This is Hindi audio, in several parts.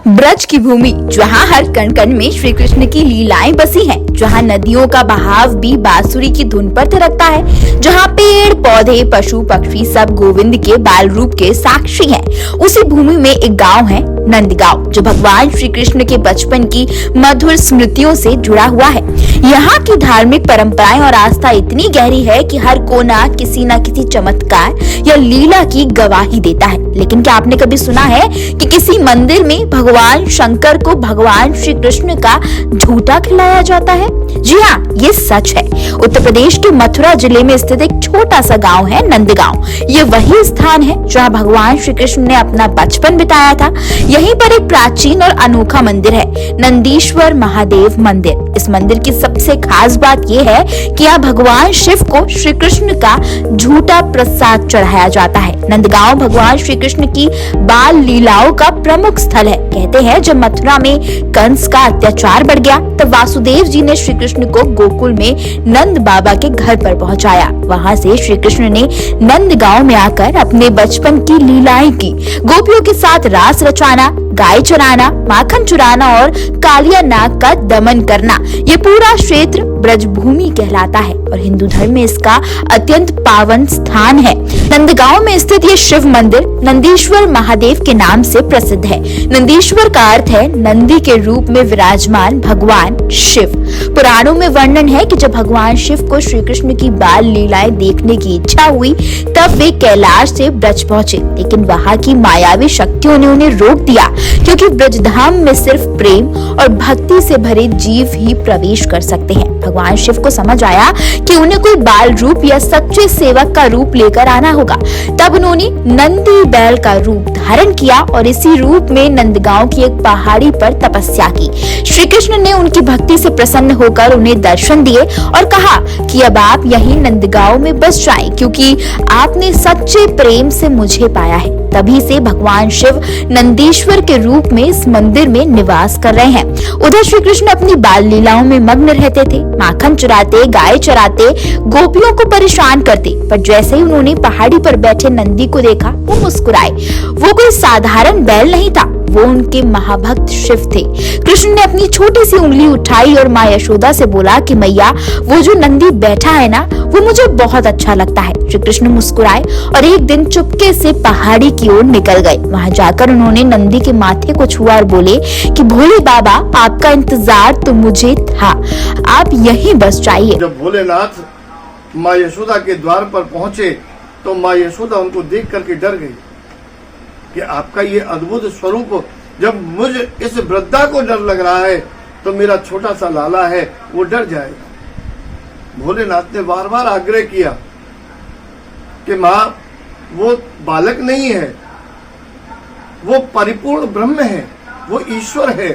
ब्रज की भूमि, जहाँ हर कण कण में श्री कृष्ण की लीलाएं बसी हैं, जहाँ नदियों का बहाव भी बांसुरी की धुन पर थिरकता है, जहाँ पेड़ पौधे पशु पक्षी सब गोविंद के बाल रूप के साक्षी हैं। उसी भूमि में एक गांव है नंदगांव, जो भगवान श्री कृष्ण के बचपन की मधुर स्मृतियों से जुड़ा हुआ है। यहाँ की धार्मिक परंपराएं और आस्था इतनी गहरी है कि हर कोना किसी न किसी चमत्कार या लीला की गवाही देता है। लेकिन क्या आपने कभी सुना है कि किसी मंदिर में भगवान शंकर को भगवान श्री कृष्ण का झूठा खिलाया जाता है? जी हाँ, ये सच है। उत्तर प्रदेश के मथुरा जिले में स्थित एक छोटा सा गांव है नंदगांव। ये वही स्थान है जहाँ भगवान श्री कृष्ण ने अपना बचपन बिताया था। यहीं पर एक प्राचीन और अनोखा मंदिर है, नंदीश्वर महादेव मंदिर। इस मंदिर की सबसे खास बात यह है कि यहाँ भगवान शिव को श्री कृष्ण का झूठा प्रसाद चढ़ाया जाता है। नंदगांव भगवान श्री कृष्ण की बाल लीलाओं का प्रमुख स्थल है। कहते हैं जब मथुरा में कंस का अत्याचार बढ़ गया, तब वासुदेव जी ने श्री कृष्ण को गोकुल में नंद बाबा के घर पर पहुंचाया। वहां से श्री कृष्ण ने नंदगांव में आकर अपने बचपन की लीलाएं की। गोपियों के साथ रास रचाना, गाय चराना, माखन चुराना और कालिया नाग का दमन करना, ये पूरा क्षेत्र ब्रजभूमि कहलाता है और हिंदू धर्म में इसका अत्यंत पावन स्थान है। नंदगांव में स्थित ये शिव मंदिर नंदीश्वर महादेव के नाम से प्रसिद्ध है। नंदीश्वर का अर्थ है नंदी के रूप में विराजमान भगवान शिव। पुराणों में वर्णन है कि जब भगवान शिव को श्री कृष्ण की बाल लीलाएं देखने की इच्छा हुई, तब वे कैलाश से ब्रज पहुंचे, लेकिन वहां की मायावी शक्तियों ने उन्हें रोक दिया, क्योंकि ब्रजधाम में सिर्फ प्रेम और भक्ति से भरे जीव ही प्रवेश कर सकते हैं। भगवान शिव को समझ आया कि उन्हें कोई बाल रूप या सच्चे सेवक का रूप लेकर आना होगा। तब उन्होंने नंदी बैल का रूप धारण किया और इसी रूप में नंदगांव की एक पहाड़ी पर तपस्या की। श्री कृष्ण ने उनकी भक्ति से प्रसन्न होकर उन्हें दर्शन दिए और कहा कि अब आप यहीं नंदगांव में बस जाएं, क्योंकि आपने सच्चे प्रेम से मुझे पाया है। तभी से भगवान शिव नंदीश्वर के रूप में इस मंदिर में निवास कर रहे हैं। उधर श्री कृष्ण अपनी बाल लीलाओं में मग्न रहते थे, माखन चुराते, गाय चराते, गोपियों को परेशान करते। पर जैसे ही उन्होंने पहाड़ी पर बैठे नंदी को देखा, वो मुस्कुराए। वो कोई साधारण बैल नहीं था, वो उनके महाभक्त शिव थे। कृष्ण ने अपनी छोटी सी उंगली उठाई और माँ यशोदा से बोला कि मैया, वो जो नंदी बैठा है ना, वो मुझे बहुत अच्छा लगता है। श्री कृष्ण मुस्कुराए और एक दिन चुपके से पहाड़ी की ओर निकल गए। वहां जाकर उन्होंने नंदी के माथे को छुआ और बोले कि भोले बाबा, आपका इंतजार तो मुझे था, आप यहीं बस जाइए। जब भोलेनाथ माँ यशोदा के द्वार पर पहुंचे तो माँ यशोदा उनको देख करके डर गई कि आपका ये अद्भुत स्वरूप, जब मुझे इस वृद्धा को डर लग रहा है तो मेरा छोटा सा लाला है वो डर जाएगा। भोलेनाथ ने बार बार आग्रह किया कि माँ, वो बालक नहीं है, वो परिपूर्ण ब्रह्म है, वो ईश्वर है।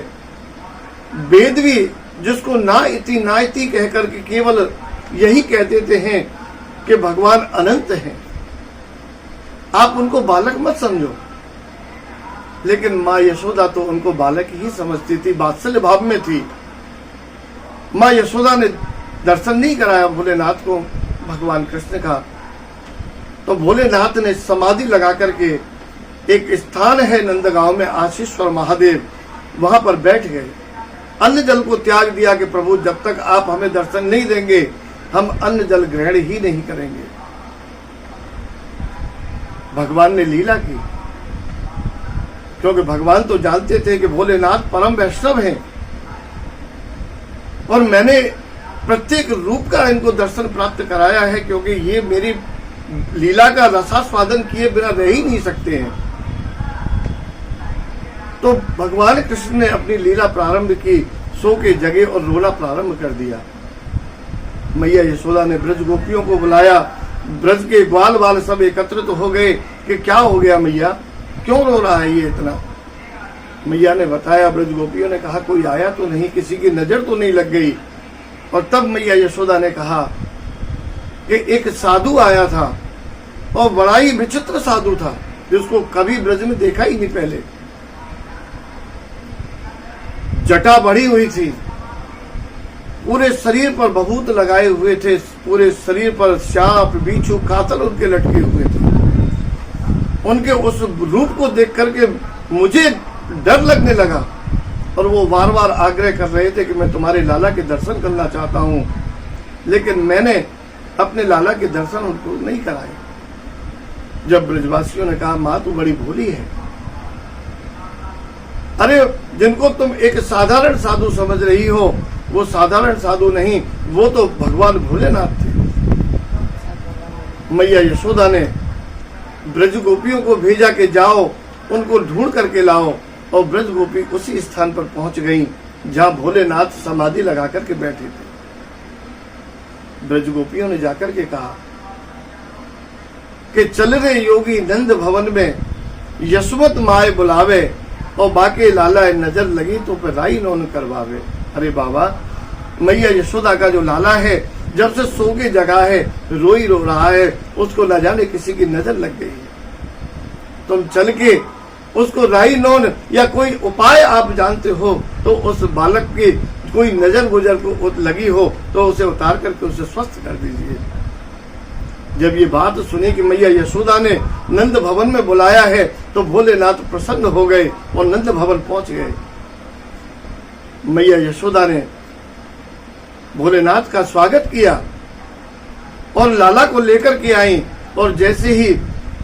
वेद भी जिसको ना इति कह करके केवल यही कह देते हैं कि भगवान अनंत हैं, आप उनको बालक मत समझो। लेकिन माँ यशोदा तो उनको बालक ही समझती थी, वात्सल्य भाव में थी। माँ यशोदा ने दर्शन नहीं कराया भोलेनाथ को भगवान कृष्ण का, तो भोलेनाथ ने समाधि लगा करके, एक स्थान है नंदगांव में आशीश्वर महादेव, वहां पर बैठ गए। अन्न जल को त्याग दिया कि प्रभु, जब तक आप हमें दर्शन नहीं देंगे हम अन्न जल ग्रहण ही नहीं करेंगे। भगवान ने लीला की, क्योंकि भगवान तो जानते थे कि भोलेनाथ परम वैष्णव हैं और मैंने प्रत्येक रूप का इनको दर्शन प्राप्त कराया है, क्योंकि ये मेरी लीला का रसास्वादन किए बिना रह ही नहीं सकते हैं। तो भगवान कृष्ण ने अपनी लीला प्रारंभ की, सो के जगे और रोना प्रारंभ कर दिया। मैया यशोदा ने ब्रज गोपियों को बुलाया, ब्रज के ग्वाल बाल सब एकत्रित हो गए कि क्या हो गया मैया, क्यों रो रहा है ये इतना। मैया ने बताया, ब्रज गोपियों ने कहा कोई आया तो नहीं, किसी की नजर तो नहीं लग गई। और तब मैया यशोदा ने कहा कि एक साधु आया था और बड़ा ही विचित्र साधु था, जिसको कभी ब्रज में देखा ही नहीं पहले। जटा बढ़ी हुई थी, पूरे शरीर पर भभूत लगाए हुए थे, पूरे शरीर पर सांप बिच्छू कातल उनके लटके हुए थे। उनके उस रूप को देख करके मुझे डर लगने लगा और वो बार बार आग्रह कर रहे थे कि मैं तुम्हारे लाला के दर्शन करना चाहता हूँ, लेकिन मैंने अपने लाला के दर्शन उनको नहीं कराए। जब ब्रजवासियों ने कहा माँ तू बड़ी भोली है, अरे जिनको तुम एक साधारण साधु समझ रही हो वो साधारण साधु नहीं, वो तो भगवान भोलेनाथ थे। मैया यशोदा ने ब्रज गोपियों को भेजा कि जाओ उनको ढूंढ करके लाओ, और ब्रज गोपी उसी स्थान पर पहुंच गईं जहां भोलेनाथ समाधि लगा करके बैठे थे। ब्रज गोपियों ने जाकर के कहा कि चल रे योगी नंद भवन में, यशवत माए बुलावे, और बाके लाला नजर लगी तो पे राई नौन करवावे। अरे बाबा, मैया यशोदा का जो लाला है जब से सो के जगा है, रोई रो रहा है, उसको न जाने किसी की नजर लग गई है। तुम चल के उसको राई नौन या कोई उपाय आप जानते हो तो उस बालक की कोई नजर गुजर को लगी हो तो उसे उतार करके उसे स्वस्थ कर दीजिए। जब ये बात सुनी कि मैया यशोदा ने नंद भवन में बुलाया है तो भोलेनाथ प्रसन्न हो गए और नंद भवन पहुंच गए। मैया यशोदा ने भोलेनाथ का स्वागत किया और लाला को लेकर के आई, और जैसे ही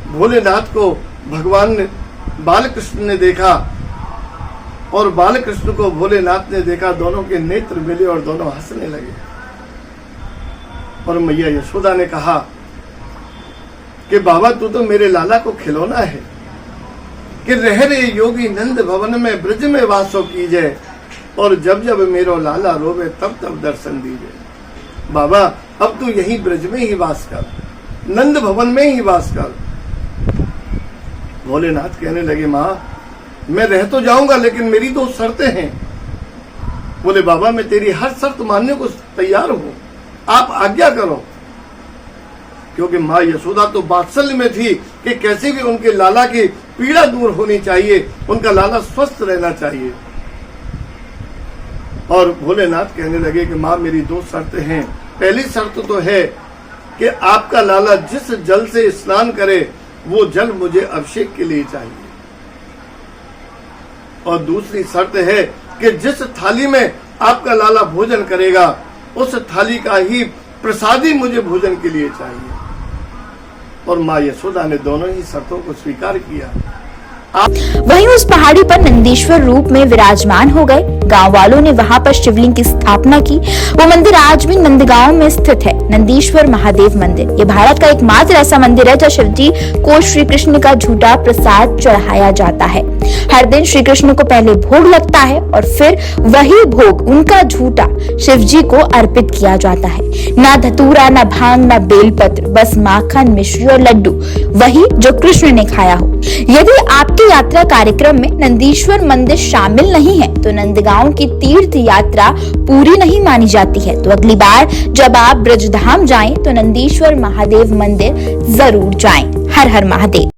भोलेनाथ को भगवान ने बालकृष्ण ने देखा और बालकृष्ण को भोलेनाथ ने देखा, दोनों के नेत्र मिले और दोनों हंसने लगे। और मैया यशोदा ने कहा कि बाबा तू तो मेरे लाला को खिलौना है, कि रह रे योगी नंद भवन में ब्रज में वासो कीजिए, और जब जब मेरो लाला रोवे तब तब दर्शन दीजिए। बाबा अब तू यही ब्रज में ही वास कर, नंद भवन में ही वास कर। भोलेनाथ कहने लगे माँ मैं रह तो जाऊंगा लेकिन मेरी दो शर्तें हैं। बोले बाबा मैं तेरी हर शर्त मानने को तैयार हूं, आप आज्ञा करो। क्योंकि माँ यशोदा तो वात्सल्य में थी कि कैसे भी उनके लाला की पीड़ा दूर होनी चाहिए, उनका लाला स्वस्थ रहना चाहिए। और भोलेनाथ कहने लगे कि माँ मेरी दो शर्तें हैं। पहली शर्त तो है कि आपका लाला जिस जल से स्नान करे वो जल मुझे अभिषेक के लिए चाहिए, और दूसरी शर्त है कि जिस थाली में आपका लाला भोजन करेगा उस थाली का ही प्रसादी मुझे भोजन के लिए चाहिए। और माँ यशोदा ने दोनों ही शर्तों को स्वीकार किया। वहीं उस पहाड़ी पर नंदीश्वर रूप में विराजमान हो गए। गांव वालों ने वहां पर शिवलिंग की स्थापना की। वो मंदिर आज भी नंदगांव में स्थित है, नंदीश्वर महादेव मंदिर। ये भारत का एकमात्र ऐसा मंदिर है जहाँ शिव जी को श्री कृष्ण का झूठा प्रसाद चढ़ाया जाता है। हर दिन श्री कृष्ण को पहले भोग लगता है और फिर वही भोग उनका झूठा शिव जी को अर्पित किया जाता है। ना धतूरा, ना भांग, ना बेलपत्र, बस माखन, मिश्री और लड्डू, वही जो कृष्ण ने खाया हो। यदि आपकी यात्रा कार्यक्रम में नंदीश्वर मंदिर शामिल नहीं है तो नंदगांव की तीर्थ यात्रा पूरी नहीं मानी जाती है। तो अगली बार जब आप ब्रजधाम जाएं तो नंदीश्वर महादेव मंदिर जरूर जाएं। हर हर महादेव।